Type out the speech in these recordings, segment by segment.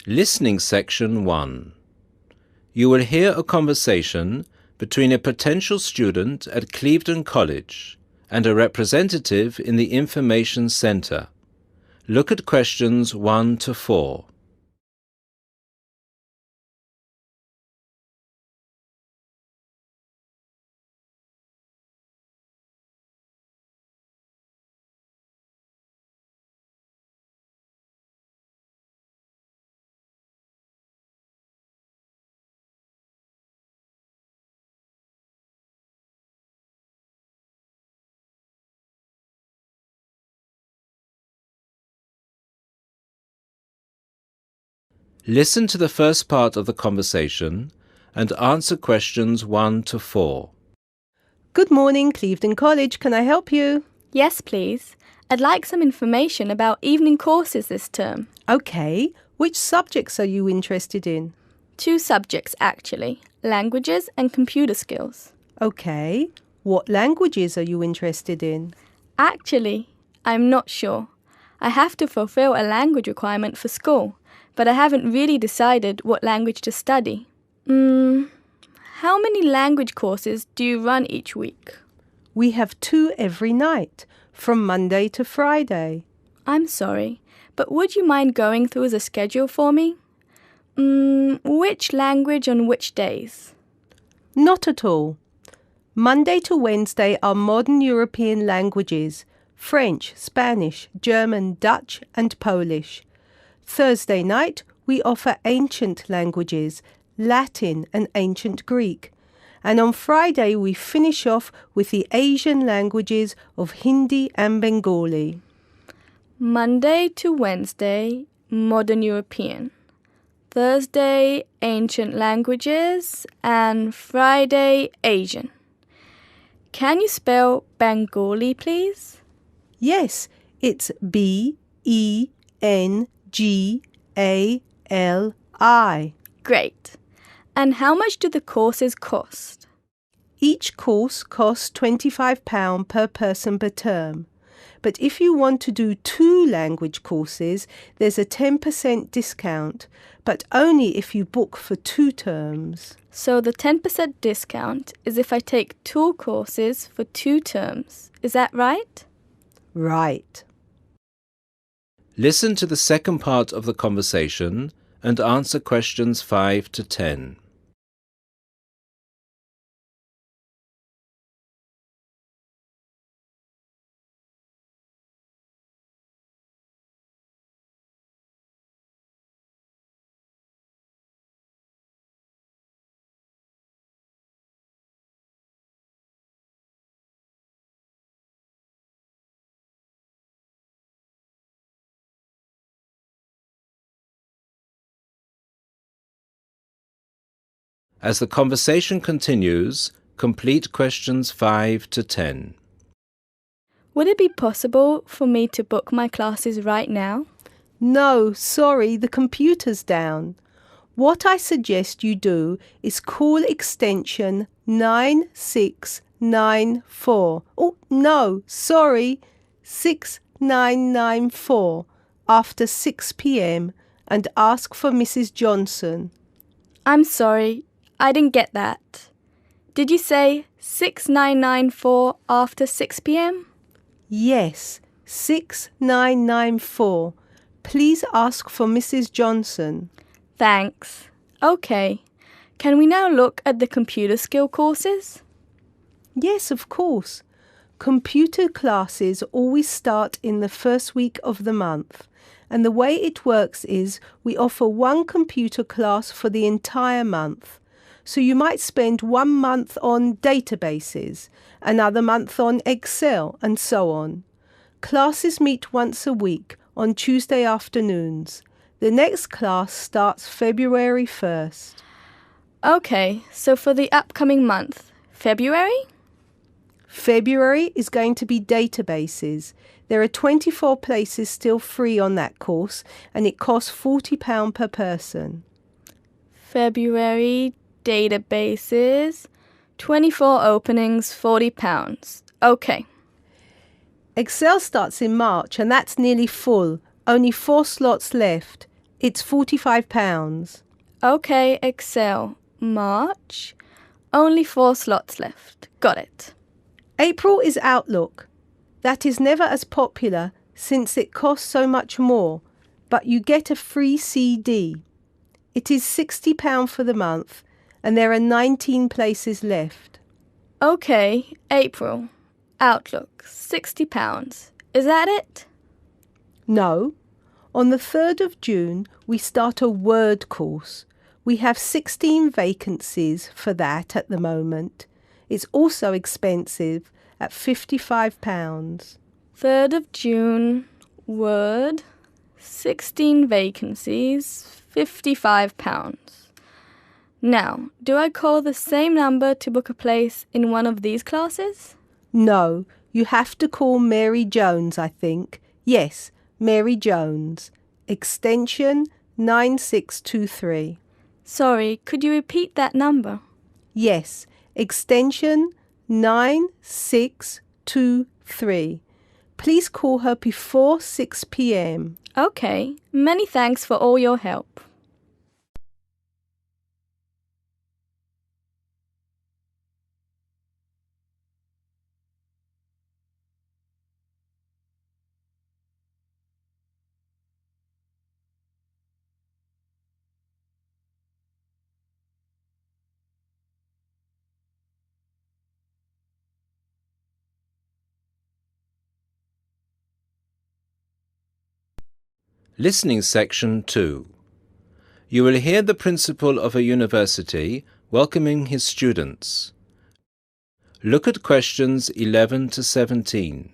Listening Section 1. You will hear a conversation between a potential student at Clevedon College and a representative in the Information Centre. Look at questions 1 to 4. Listen to the first part of the conversation and answer questions 1 to 4. Good morning, Clevedon College. Can I help you? Yes, please. I'd like some information about evening courses this term. Okay. Which subjects are you interested in? 2 subjects, actually. Languages and computer skills. Okay. What languages are you interested in? Actually, I'm not sure. I have to fulfill a language requirement for school, but I haven't really decided what language to study. How many language courses do you run each week? We have 2 every night, from Monday to Friday. I'm sorry, but would you mind going through the schedule for me? Which language on which days? Not at all. Monday to Wednesday are modern European languages, French, Spanish, German, Dutch and Polish. Thursday night, we offer ancient languages, Latin and ancient Greek. And on Friday, we finish off with the Asian languages of Hindi and Bengali. Monday to Wednesday, modern European. Thursday, ancient languages. And Friday, Asian. Can you spell Bengali, please? Yes, it's Bengali. Great. And how much do the courses cost? Each course costs £25 per person per term. But if you want to do 2 language courses, there's a 10% discount, but only if you book for 2 terms. So the 10% discount is if I take 2 courses for 2 terms. Is that right? Right. Listen to the second part of the conversation and answer questions 5 to 10. As the conversation continues, complete questions 5 to 10. Would it be possible for me to book my classes right now? No, sorry, the computer's down. What I suggest you do is call extension 9694. Oh, no, sorry, 6994 after 6 p.m. and ask for Mrs. Johnson. I'm sorry, I didn't get that. Did you say 6994 after 6 p.m.? Yes, 6994. Please ask for Mrs. Johnson. Thanks. Okay. Can we now look at the computer skill courses? Yes, of course. Computer classes always start in the first week of the month. And the way it works is we offer 1 computer class for the entire month. So you might spend 1 month on databases, another month on Excel, and so on. Classes meet once a week on Tuesday afternoons. The next class starts February 1st. Okay, so for the upcoming month, February? February is going to be databases. There are 24 places still free on that course, and it costs £40 per person. February, databases, 24 openings, £40. Okay. Excel starts in March, and that's nearly full. Only 4 slots left. It's £45. Okay, Excel. March. Only 4 slots left. Got it. April is Outlook. That is never as popular since it costs so much more, but you get a free CD. It is £60 for the month, and there are 19 places left. Okay, April. Outlook. £60. Is that it? No. On the 3rd of June, we start a Word course. We have 16 vacancies for that at the moment. It's also expensive at £55. 3rd of June. Word. 16 vacancies. £55. Now, do I call the same number to book a place in one of these classes? No, you have to call Mary Jones, I think. Yes, Mary Jones. Extension 9623. Sorry, could you repeat that number? Yes, extension 9623. Please call her before 6 p.m. Okay, many thanks for all your help. Listening section 2. You will hear the principal of a university welcoming his students. Look at questions 11 to 17.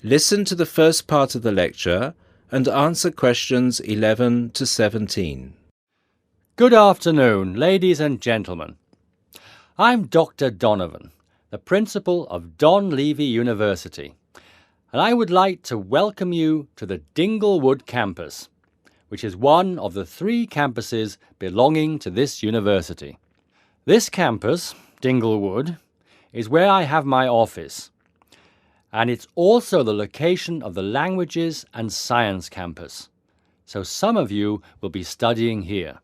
Listen to the first part of the lecture and answer questions 11 to 17. Good afternoon, ladies and gentlemen. I'm Dr. Donovan, the principal of Don Levy University, and I would like to welcome you to the Dinglewood campus, which is one of the 3 campuses belonging to this university. This campus, Dinglewood, is where I have my office, and it's also the location of the Languages and Science campus, so some of you will be studying here.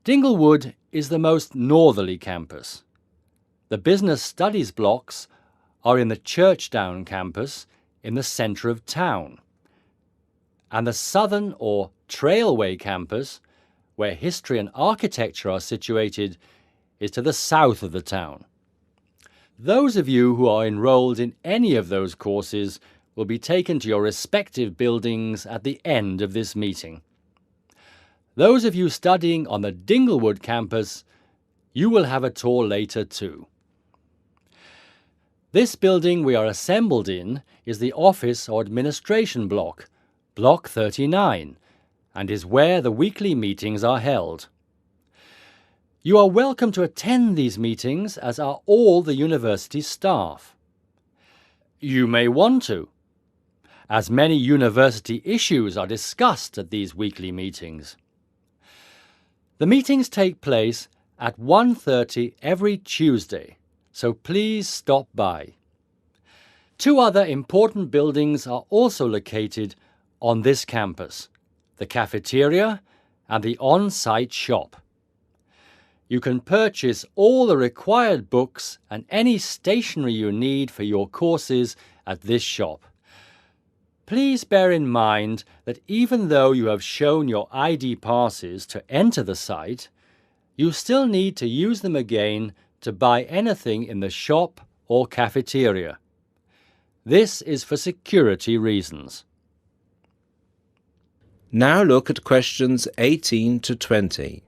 Dinglewood is the most northerly campus. The business studies blocks are in the Churchdown campus in the centre of town, and the southern or Trailway campus, where history and architecture are situated, is to the south of the town. Those of you who are enrolled in any of those courses will be taken to your respective buildings at the end of this meeting. Those of you studying on the Dinglewood campus, you will have a tour later too. This building we are assembled in is the office or administration block, Block 39, and is where the weekly meetings are held. You are welcome to attend these meetings, as are all the university staff. You may want to, as many university issues are discussed at these weekly meetings. The meetings take place at 1:30 every Tuesday, so please stop by. 2 other important buildings are also located on this campus, the cafeteria and the on-site shop. You can purchase all the required books and any stationery you need for your courses at this shop. Please bear in mind that even though you have shown your ID passes to enter the site, you still need to use them again to buy anything in the shop or cafeteria. This is for security reasons. Now look at questions 18 to 20.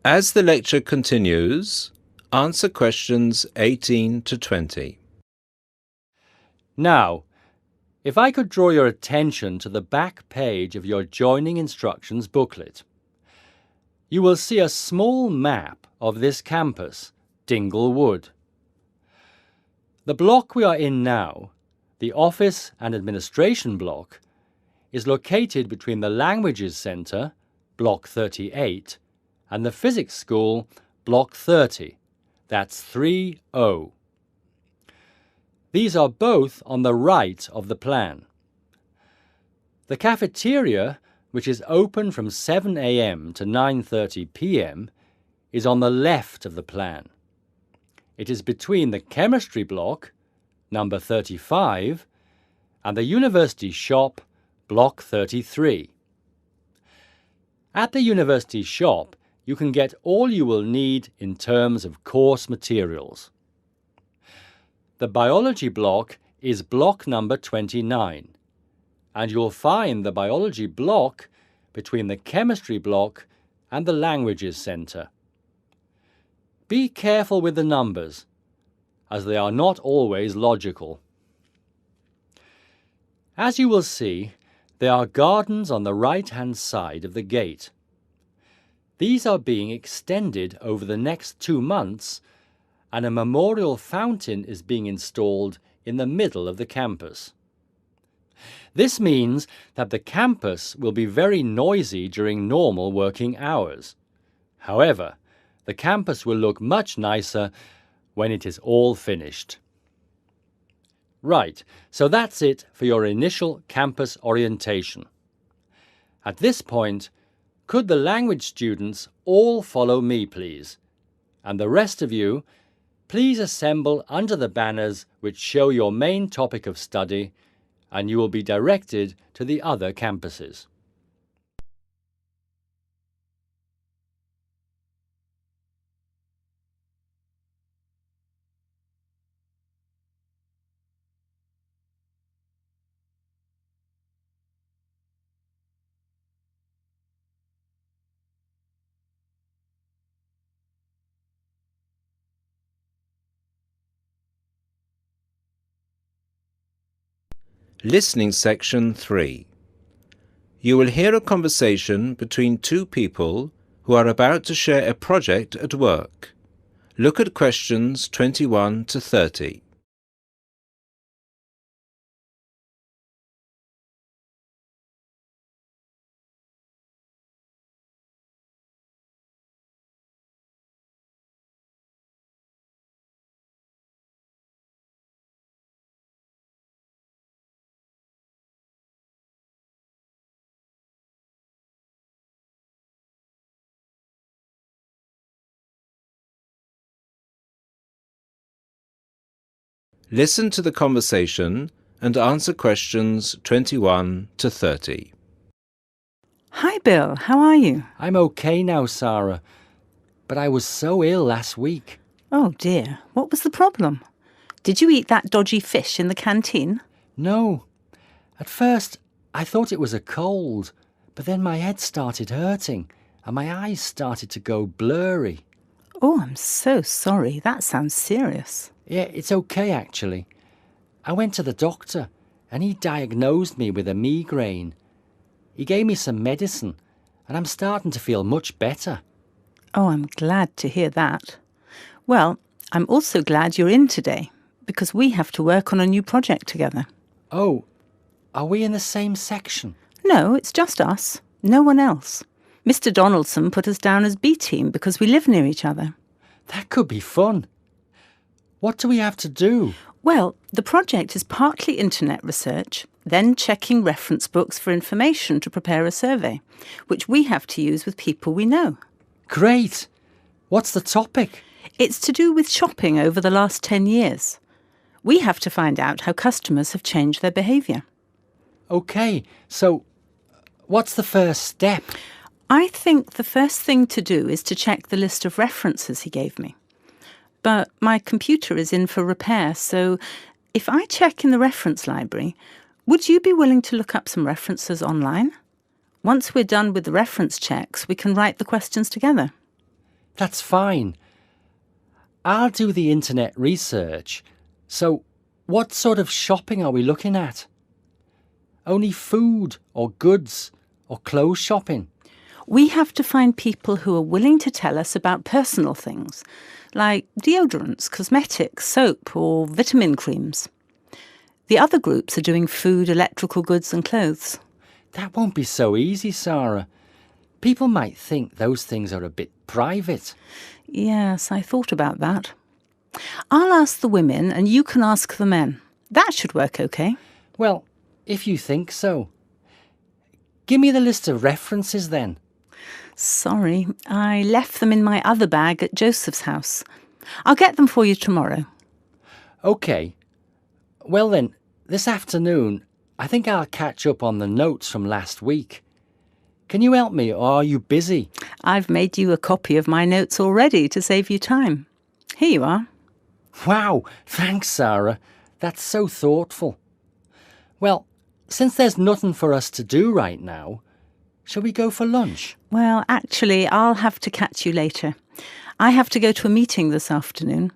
As the lecture continues, answer questions 18 to 20. Now, if I could draw your attention to the back page of your joining instructions booklet, you will see a small map of this campus, Dingle Wood. The block we are in now, the Office and Administration block, is located between the Languages Centre, Block 38, and the Physics School, Block 30. That's 3O. These are both on the right of the plan. The cafeteria, which is open from 7 a.m. to 9:30 p.m., is on the left of the plan. It is between the Chemistry block, number 35, and the University shop, Block 33. At the University shop, you can get all you will need in terms of course materials. The Biology block is block number 29, and you'll find the Biology block between the Chemistry block and the Languages Centre. Be careful with the numbers, as they are not always logical. As you will see, there are gardens on the right-hand side of the gate. These are being extended over the next 2 months, and a memorial fountain is being installed in the middle of the campus. This means that the campus will be very noisy during normal working hours. However, the campus will look much nicer when it is all finished. Right, so that's it for your initial campus orientation. At this point, could the language students all follow me, please? And the rest of you, please assemble under the banners which show your main topic of study, and you will be directed to the other campuses. Listening section 3. You will hear a conversation between two people who are about to share a project at work. Look at questions 21 to 30. Listen to the conversation and answer questions 21 to 30. Hi Bill, how are you? I'm okay now, Sarah, but I was so ill last week. Oh dear, what was the problem? Did you eat that dodgy fish in the canteen? No. At first, I thought it was a cold, but then my head started hurting and my eyes started to go blurry. Oh, I'm so sorry. That sounds serious. Yeah, it's okay actually. I went to the doctor and he diagnosed me with a migraine. He gave me some medicine and I'm starting to feel much better. Oh, I'm glad to hear that. Well, I'm also glad you're in today because we have to work on a new project together. Oh, are we in the same section? No, it's just us. No one else. Mr. Donaldson put us down as B team because we live near each other. That could be fun. What do we have to do? Well, the project is partly internet research, then checking reference books for information to prepare a survey, which we have to use with people we know. Great! What's the topic? It's to do with shopping over the last 10 years. We have to find out how customers have changed their behaviour. Okay, so what's the first step? I think the first thing to do is to check the list of references he gave me. But my computer is in for repair, so if I check in the reference library, would you be willing to look up some references online? Once we're done with the reference checks, we can write the questions together. That's fine. I'll do the internet research. So, what sort of shopping are we looking at? Only food or goods or clothes shopping? We have to find people who are willing to tell us about personal things, like deodorants, cosmetics, soap, or vitamin creams. The other groups are doing food, electrical goods and clothes. That won't be so easy, Sarah. People might think those things are a bit private. Yes, I thought about that. I'll ask the women and you can ask the men. That should work okay. Well, if you think so. Give me the list of references then. Sorry, I left them in my other bag at Joseph's house. I'll get them for you tomorrow. OK. Well then, this afternoon, I think I'll catch up on the notes from last week. Can you help me, or are you busy? I've made you a copy of my notes already to save you time. Here you are. Wow, thanks, Sarah. That's so thoughtful. Well, since there's nothing for us to do right now, shall we go for lunch? Well, actually, I'll have to catch you later. I have to go to a meeting this afternoon.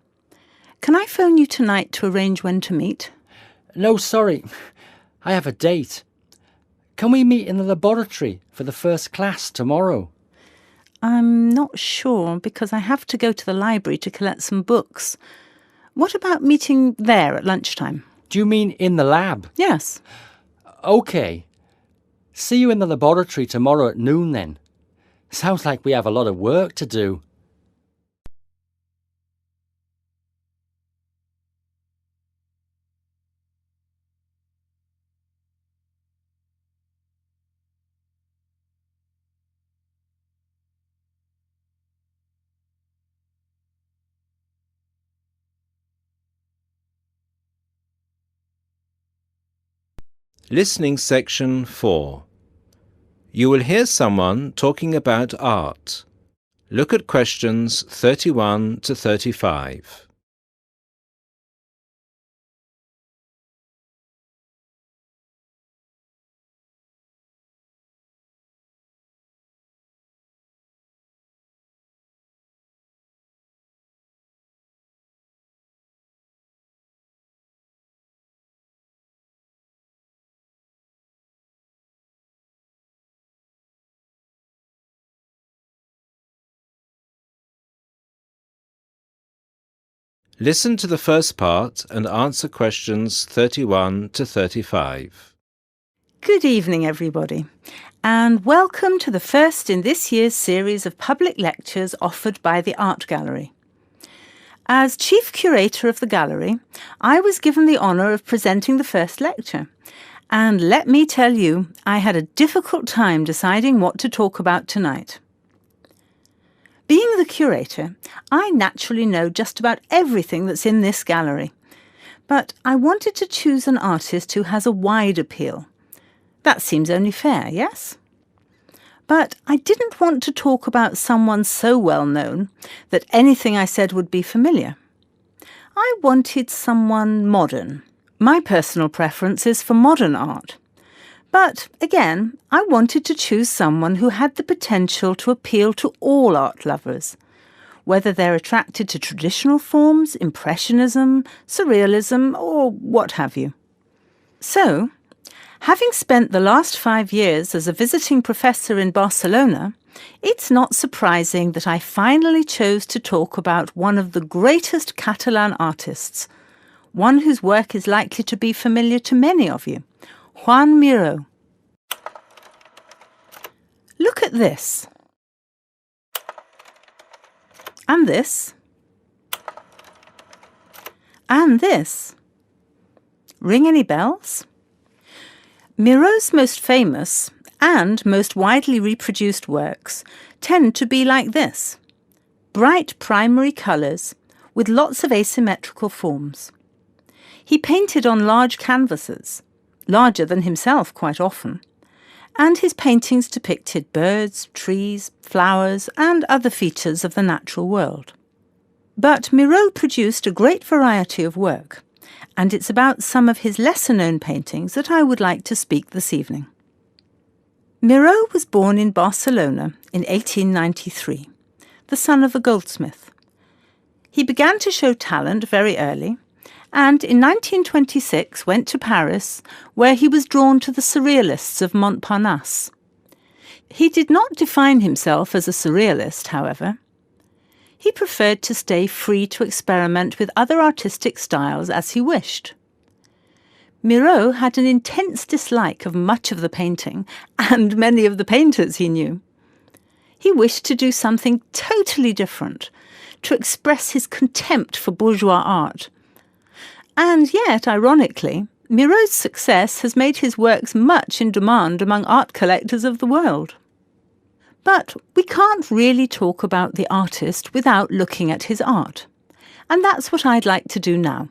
Can I phone you tonight to arrange when to meet? No, sorry. I have a date. Can we meet in the laboratory for the first class tomorrow? I'm not sure because I have to go to the library to collect some books. What about meeting there at lunchtime? Do you mean in the lab? Yes. OK. See you in the laboratory tomorrow at noon then. Sounds like we have a lot of work to do. Listening section 4. You will hear someone talking about art. Look at questions 31 to 35. Listen to the first part and answer questions 31 to 35. Good evening, everybody, and welcome to the first in this year's series of public lectures offered by the Art Gallery. As Chief Curator of the Gallery, I was given the honour of presenting the first lecture, and let me tell you, I had a difficult time deciding what to talk about tonight. Being the curator, I naturally know just about everything that's in this gallery, but I wanted to choose an artist who has a wide appeal. That seems only fair, yes? But I didn't want to talk about someone so well known that anything I said would be familiar. I wanted someone modern. My personal preference is for modern art. But again, I wanted to choose someone who had the potential to appeal to all art lovers, whether they're attracted to traditional forms, impressionism, surrealism, or what have you. So, having spent the last 5 years as a visiting professor in Barcelona, it's not surprising that I finally chose to talk about one of the greatest Catalan artists, one whose work is likely to be familiar to many of you, Joan Miró. Look at this. And this. And this. Ring any bells? Miró's most famous and most widely reproduced works tend to be like this. Bright primary colours with lots of asymmetrical forms. He painted on large canvases, larger than himself quite often, and his paintings depicted birds, trees, flowers, and other features of the natural world. But Miró produced a great variety of work, and it's about some of his lesser-known paintings that I would like to speak this evening. Miró was born in Barcelona in 1893, the son of a goldsmith. He began to show talent very early, and in 1926 went to Paris, where he was drawn to the Surrealists of Montparnasse. He did not define himself as a Surrealist, however. He preferred to stay free to experiment with other artistic styles as he wished. Miro had an intense dislike of much of the painting and many of the painters he knew. He wished to do something totally different, to express his contempt for bourgeois art. And yet, ironically, Miro's success has made his works much in demand among art collectors of the world. But we can't really talk about the artist without looking at his art. And that's what I'd like to do now.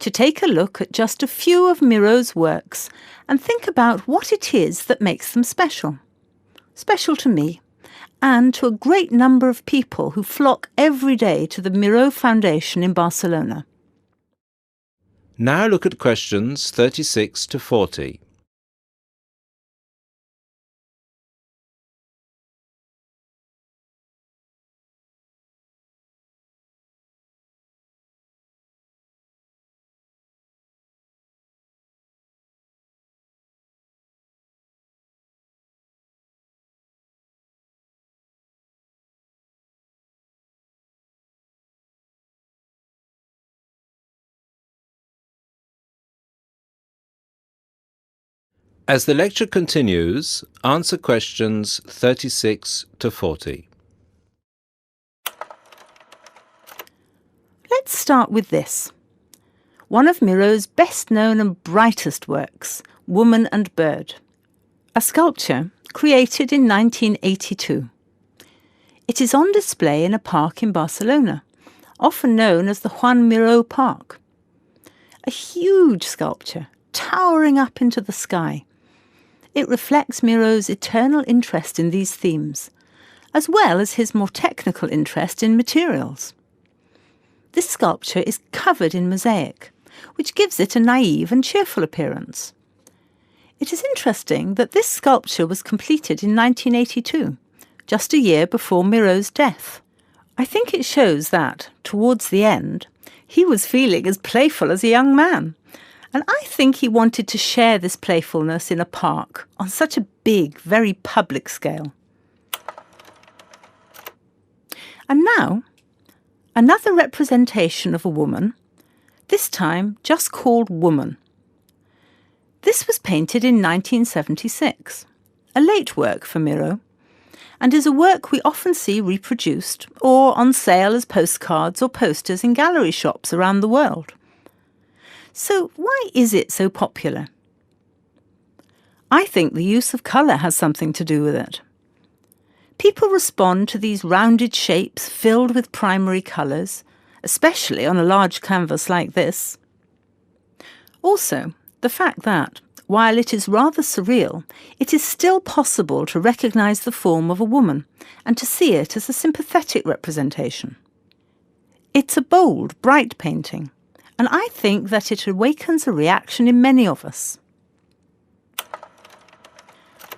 To take a look at just a few of Miro's works and think about what it is that makes them special. Special to me, and to a great number of people who flock every day to the Miro Foundation in Barcelona. Now look at questions 36 to 40. As the lecture continues, answer questions 36 to 40. Let's start with this. One of Miro's best-known and brightest works, Woman and Bird. A sculpture created in 1982. It is on display in a park in Barcelona, often known as the Juan Miró Park. A huge sculpture, towering up into the sky. It reflects Miro's eternal interest in these themes, as well as his more technical interest in materials. This sculpture is covered in mosaic, which gives it a naive and cheerful appearance. It is interesting that this sculpture was completed in 1982, just a year before Miro's death. I think it shows that, towards the end, he was feeling as playful as a young man. And I think he wanted to share this playfulness in a park on such a big, very public scale. And now, another representation of a woman, this time just called Woman. This was painted in 1976, a late work for Miro, and is a work we often see reproduced or on sale as postcards or posters in gallery shops around the world. So why is it so popular? I think the use of colour has something to do with it. People respond to these rounded shapes filled with primary colours, especially on a large canvas like this. Also, the fact that, while it is rather surreal, it is still possible to recognise the form of a woman and to see it as a sympathetic representation. It's a bold, bright painting, and I think that it awakens a reaction in many of us.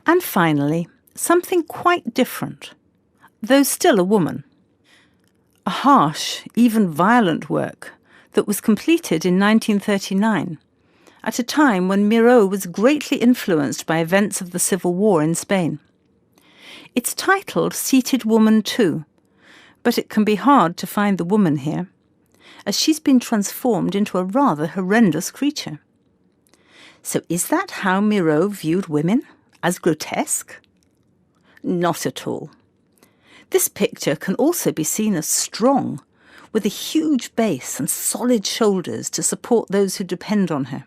And finally, something quite different, though still a woman. A harsh, even violent work that was completed in 1939, at a time when Miro was greatly influenced by events of the Civil War in Spain. It's titled Seated Woman 2, but it can be hard to find the woman here, as she's been transformed into a rather horrendous creature. So is that how Miro viewed women? As grotesque? Not at all. This picture can also be seen as strong, with a huge base and solid shoulders to support those who depend on her.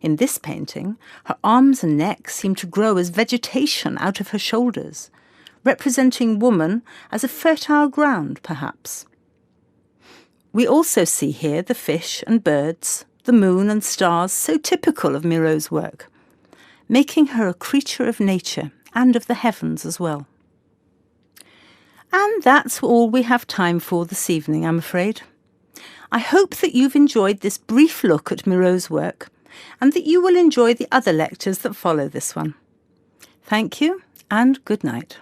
In this painting, her arms and neck seem to grow as vegetation out of her shoulders, representing woman as a fertile ground, perhaps. We also see here the fish and birds, the moon and stars, so typical of Miro's work, making her a creature of nature and of the heavens as well. And that's all we have time for this evening, I'm afraid. I hope that you've enjoyed this brief look at Miro's work and that you will enjoy the other lectures that follow this one. Thank you and good night.